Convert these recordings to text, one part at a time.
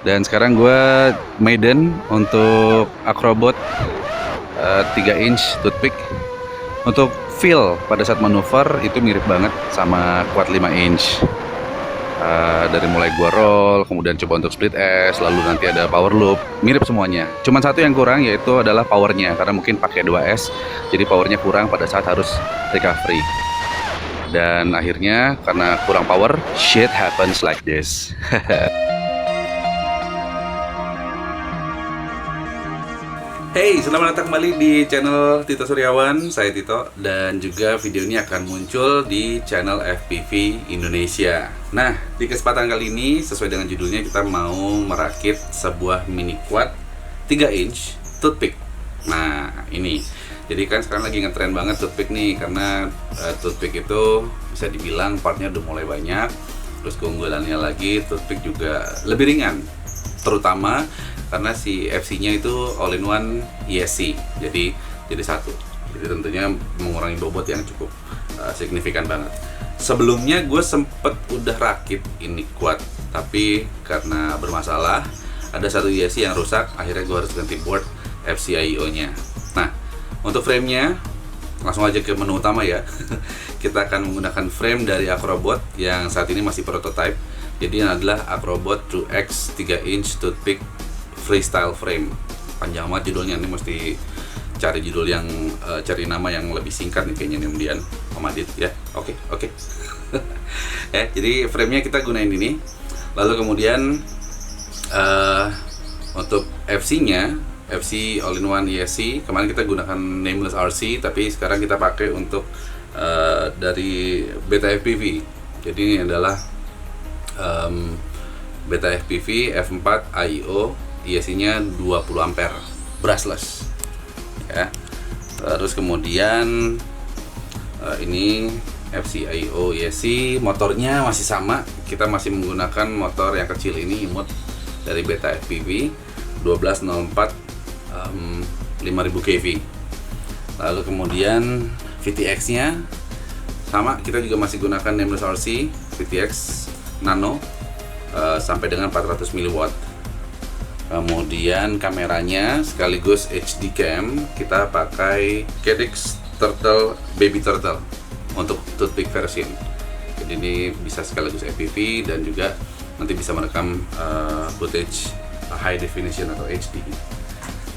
Dan sekarang gue maiden untuk Acrobot 3 inch toothpick. Untuk feel pada saat manuver itu mirip banget sama quad 5 inch. Dari mulai gua roll, kemudian coba untuk split S, lalu nanti ada power loop, mirip semuanya. Cuman satu yang kurang yaitu adalah powernya, karena mungkin pakai 2S, jadi powernya kurang pada saat harus recovery. Dan akhirnya karena kurang power, shit happens like this. Hey, selamat datang kembali di channel Tito Suryawan. Saya Tito, dan juga video ini akan muncul di channel FPV Indonesia. Nah, di kesempatan kali ini sesuai dengan judulnya, kita mau merakit sebuah mini quad 3 inch toothpick. Nah, ini. Jadi kan sekarang lagi ngetren banget toothpick nih, karena toothpick itu bisa dibilang partnya udah mulai banyak. Terus keunggulannya lagi, toothpick juga lebih ringan, terutama karena si FC-nya itu all-in-one ESC, jadi satu. Jadi tentunya mengurangi bobot yang cukup signifikan banget. Sebelumnya gue sempet udah rakit ini quad, tapi karena bermasalah, ada satu ESC yang rusak, akhirnya gue harus ganti board FCIO-nya. Nah, untuk frame-nya langsung aja ke menu utama ya. Kita akan menggunakan frame dari Acrobot yang saat ini masih prototype. Jadi ini adalah Acrobot True X 3 inch toothpick freestyle frame. Panjang banget judulnya, ini mesti cari judul yang cari nama yang lebih singkat nih kayaknya nih Dian Omadit ya. Oke. Ya, jadi framenya kita gunain ini. Lalu kemudian untuk FC-nya, FC all-in-one ESC, kemarin kita gunakan Nameless RC, tapi sekarang kita pakai untuk dari Beta FPV. Jadi ini adalah Beta FPV F4 IO, ESC-nya 20 ampere brushless ya. Terus kemudian ini FCIO ESC, motornya masih sama, kita masih menggunakan motor yang kecil ini, imut dari Beta FPV 1204 5000 kV. Lalu kemudian VTX-nya sama, kita juga masih gunakan Nameless RC VTX Nano sampai dengan 400 mW. Kemudian kameranya sekaligus HD cam, kita pakai Caddx Turtle Baby Turtle untuk toothpick version. Jadi ini bisa sekaligus FPV dan juga nanti bisa merekam footage high definition atau HD.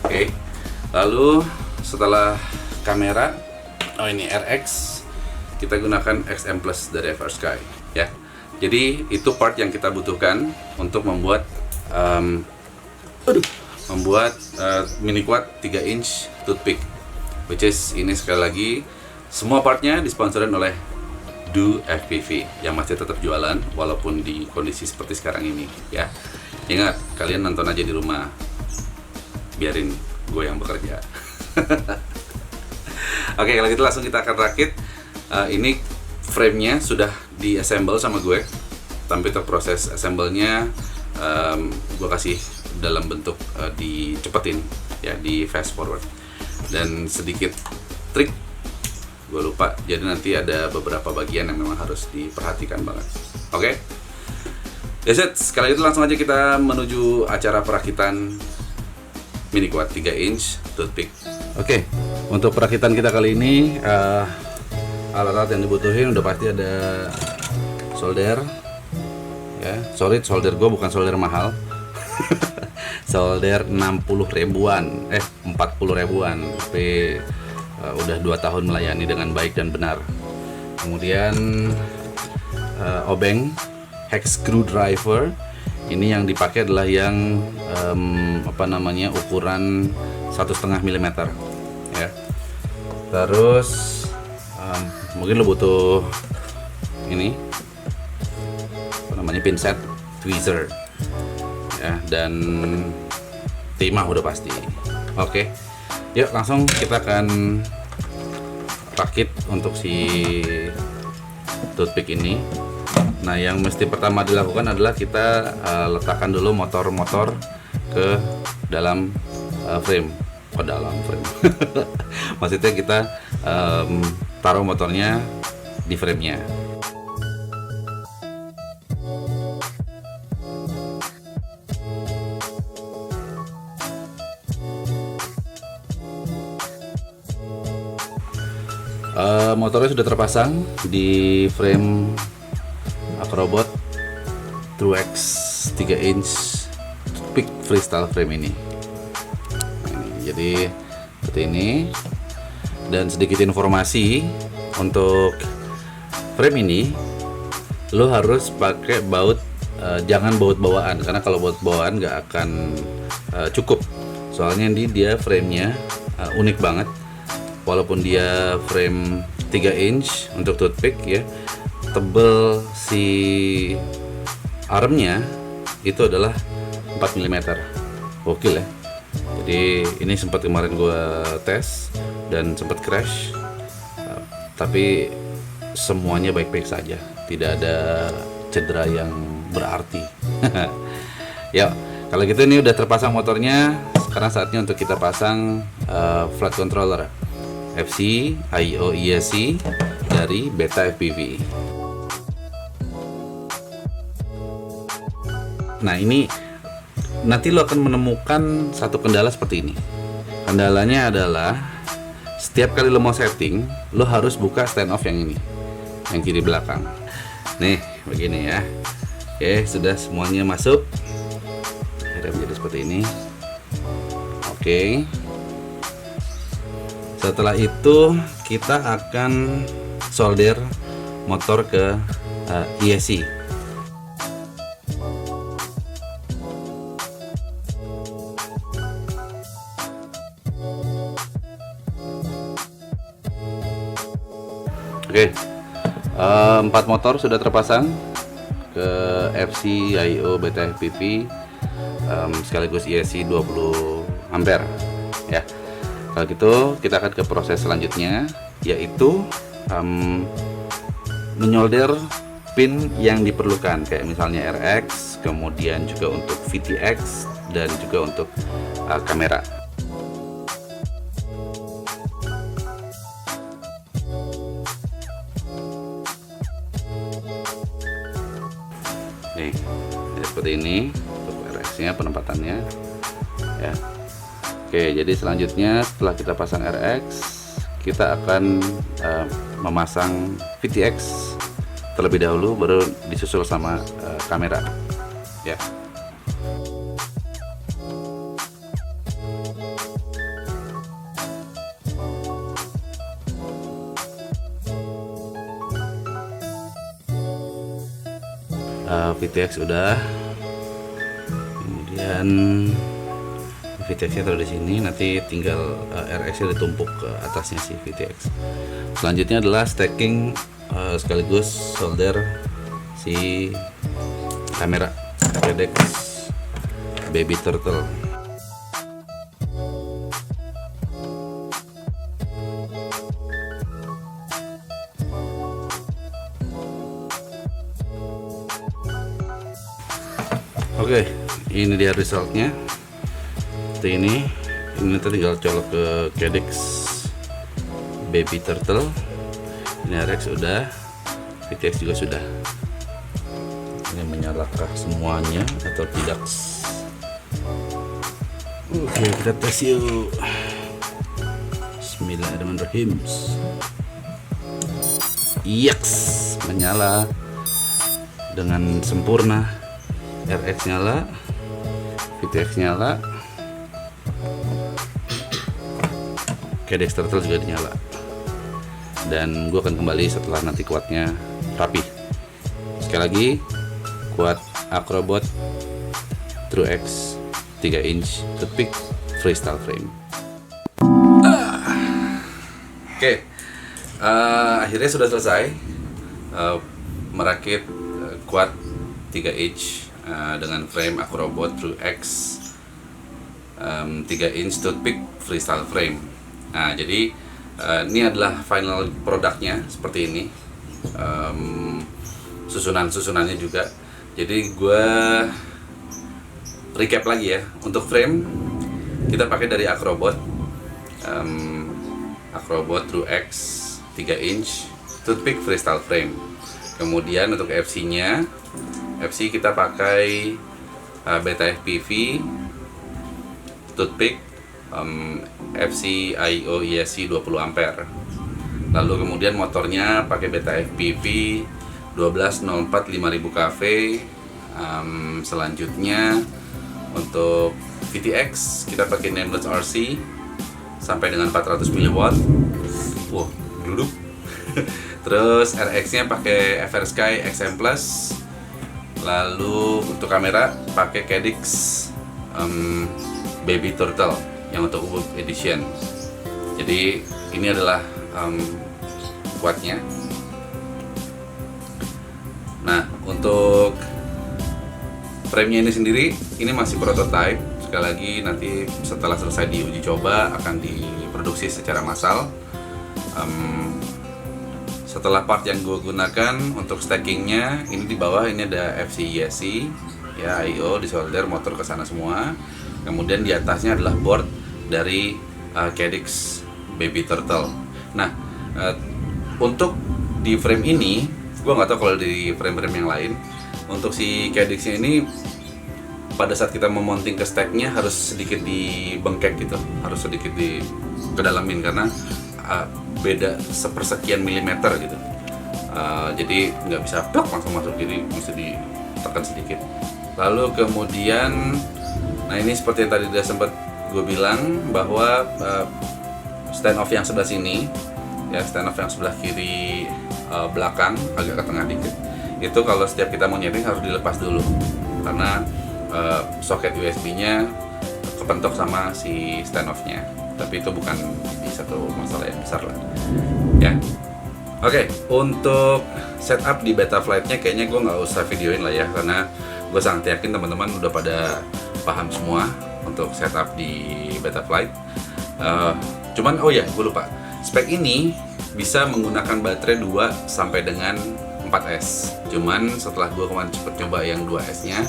Oke. Lalu setelah kamera, ini RX, kita gunakan XM Plus dari FrSky ya. Jadi itu part yang kita butuhkan untuk membuat mini quad 3 inch toothpick, which is ini sekali lagi semua partnya disponsorin oleh Do FPV yang masih tetap jualan walaupun di kondisi seperti sekarang ini ya. Ingat, kalian nonton aja di rumah, biarin gue yang bekerja. Oke, kalau gitu langsung kita akan rakit. Ini frame-nya sudah di-assemble sama gue, tapi untuk proses assemble-nya gue kasih dalam bentuk dicepetin ya, di fast forward. Dan sedikit trik gue lupa, jadi nanti ada beberapa bagian yang memang harus diperhatikan banget. Oke? Ya set, sekali itu langsung aja kita menuju acara perakitan mini quad 3 inch toothpick. Oke, untuk perakitan kita kali ini alat-alat yang dibutuhin udah pasti ada solder ya. Sorry, solder gue bukan solder mahal. Solder 60 ribuan 40 ribuan, tapi udah 2 tahun melayani dengan baik dan benar. Kemudian obeng hex screwdriver, ini yang dipakai adalah yang ukuran 1,5 mm ya. Terus mungkin lo butuh ini pinset, tweezer ya, dan timah udah pasti. Oke, yuk langsung kita akan rakit untuk si toothpick ini. Nah, yang mesti pertama dilakukan adalah kita letakkan dulu motor-motor ke dalam frame. Dalam frame. Maksudnya kita taruh motornya di frame-nya. Motornya sudah terpasang di frame Acrobot TrueX 3 inch Peak Freestyle frame ini. Jadi seperti ini. Dan sedikit informasi untuk frame ini, lo harus pakai baut, jangan baut bawaan, karena kalau baut bawaan nggak akan cukup. Soalnya dia framenya unik banget. Walaupun dia frame 3 inch untuk toothpick ya, tebel si armnya itu adalah 4 mm. Gokil ya. Jadi ini sempat kemarin gua tes dan sempat crash, tapi semuanya baik-baik saja, tidak ada cedera yang berarti. Ya, kalau gitu ini udah terpasang motornya. Sekarang saatnya untuk kita pasang flight controller FC IO ESC dari Beta FPV. Nah, ini nanti lo akan menemukan satu kendala seperti ini. Kendalanya adalah setiap kali lo mau setting, lo harus buka stand off yang ini, yang kiri belakang. Nih, begini ya. Oke, sudah semuanya masuk. Rem jadi seperti ini. Oke. Setelah itu kita akan solder motor ke ESC. Oke, 4 motor sudah terpasang ke FC IO Beta FPV, sekaligus ESC 20 ampere ya. Kalau gitu kita akan ke proses selanjutnya, yaitu menyolder pin yang diperlukan, kayak misalnya RX, kemudian juga untuk VTX, dan juga untuk kamera. Nih, seperti ini untuk RX-nya, penempatannya ya. Oke, jadi selanjutnya setelah kita pasang RX, kita akan memasang VTX terlebih dahulu, baru disusul sama kamera ya. VTX udah, kemudian VTX nya taruh di sini, nanti tinggal RX nya ditumpuk ke atasnya si VTX. Selanjutnya adalah stacking sekaligus solder si kamera Cadex Baby Turtle. Oke, ini dia resultnya. Seperti ini nanti tinggal colok ke Cadex Baby Turtle. Ini RX sudah, VTX juga sudah. Ini menyalakah semuanya atau tidak? Oke, kita tes yuk. Bismillahirrahmanirrahim. Yaks, menyala dengan sempurna. RX nyala, VTX nyala, Cadex Turtle juga dinyala. Dan gue akan kembali setelah nanti kuatnya rapi. Sekali lagi, kuat Acrobot TrueX 3 inch Toothpick Freestyle frame. Oke, akhirnya sudah selesai merakit kuat 3 inch dengan frame Acrobot TrueX 3 inch Toothpick Freestyle frame. Nah, jadi ini adalah final produknya seperti ini. Susunannya juga. Jadi gue recap lagi ya. Untuk frame kita pakai dari Acrobot TrueX 3 inch Toothpick Freestyle frame. Kemudian untuk FC-nya, FC kita pakai Beta FPV Toothpick FC IO ESC 20 ampere. Lalu kemudian motornya pakai beta FPV 1204 5000 kV. Selanjutnya untuk VTX kita pakai Nameless RC sampai dengan 400 mW. Wow, duduk. Terus RX-nya pakai FR Sky XM Plus. Lalu untuk kamera pakai Cadix Baby Turtle yang untuk Ubud Edition. Jadi ini adalah kuatnya. Nah, untuk frame-nya ini sendiri ini masih prototype. Sekali lagi nanti setelah selesai diuji coba akan diproduksi secara massal. Setelah part yang gue gunakan untuk stackingnya, ini di bawah ini ada FC ESC ya, I/O di solder, motor ke sana semua. Kemudian di atasnya adalah board dari Cadix Baby Turtle. Nah, untuk di frame ini, gue nggak tahu kalau di frame-frame yang lain. Untuk si Cadixnya ini pada saat kita memounting ke stacknya harus sedikit dibengkek gitu, harus sedikit kedalamin karena beda sepersekian milimeter gitu. Jadi nggak bisa plak langsung masuk, jadi mesti ditekan sedikit. Lalu kemudian, nah ini seperti yang tadi udah sempat gue bilang bahwa stand off yang sebelah sini, ya stand off yang sebelah kiri belakang agak ke tengah dikit, itu kalau setiap kita mau nyeting harus dilepas dulu karena soket USB-nya kepentok sama si stand off-nya. Tapi itu bukan satu masalah yang besar lah ya. Oke, untuk setup di Betaflight-nya kayaknya gue nggak usah videoin lah ya, karena gue sangat yakin teman-teman udah pada paham semua untuk setup di Betaflight. Cuman oh ya, gue lupa, spek ini bisa menggunakan baterai 2 sampai dengan 4S. Cuman setelah gue kemarin cepet coba yang 2S-nya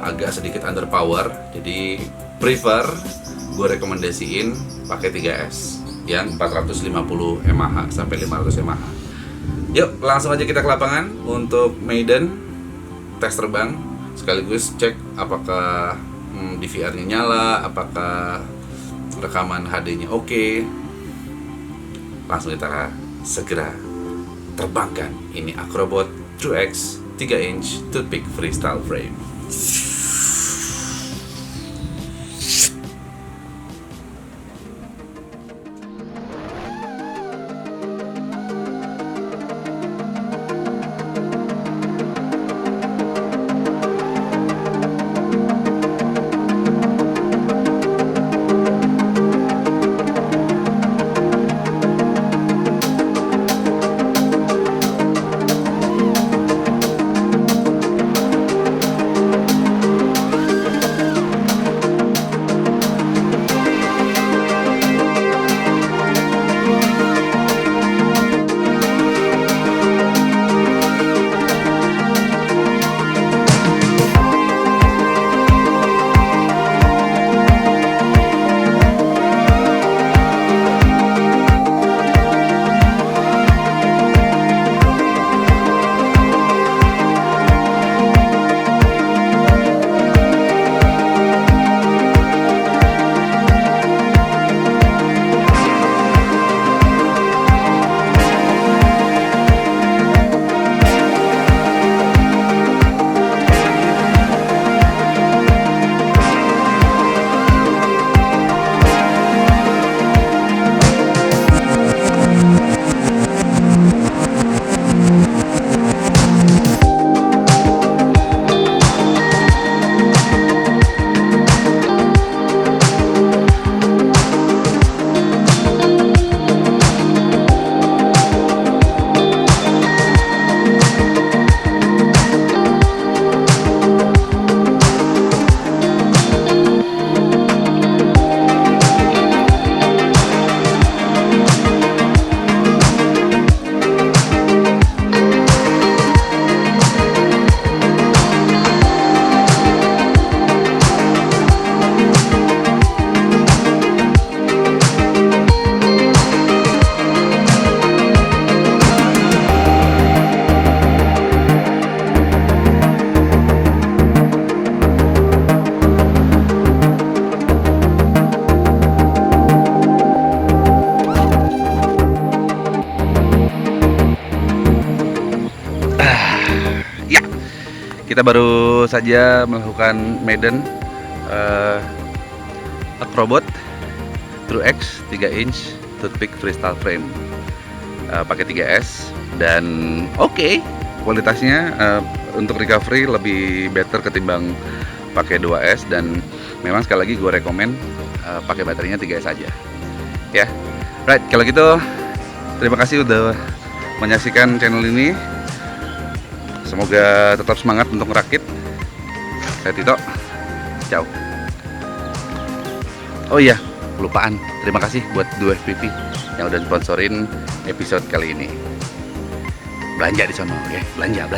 agak sedikit underpower, jadi prefer gue rekomendasiin pakai 3S yang 450 mAh sampai 500 mAh. Yuk langsung aja kita ke lapangan untuk maiden tes terbang, sekaligus cek apakah DVR-nya nyala, apakah rekaman HD-nya oke. Langsung kita segera terbangkan ini Acrobot TrueX 3 inch toothpick freestyle frame. kita baru saja melakukan maiden Acrobot True X 3 inch toothpick freestyle frame pakai 3S, dan oke, kualitasnya untuk recovery lebih better ketimbang pakai 2S, dan memang sekali lagi gue rekomen pakai baterainya 3S aja ya. Right, kalau gitu terima kasih udah menyaksikan channel ini. Semoga tetap semangat untuk merakit. Saya Tito. Ciao. Oh iya, kelupaan. Terima kasih buat Duo FPV yang udah sponsorin episode kali ini. Belanja di sono, oke? Belanja.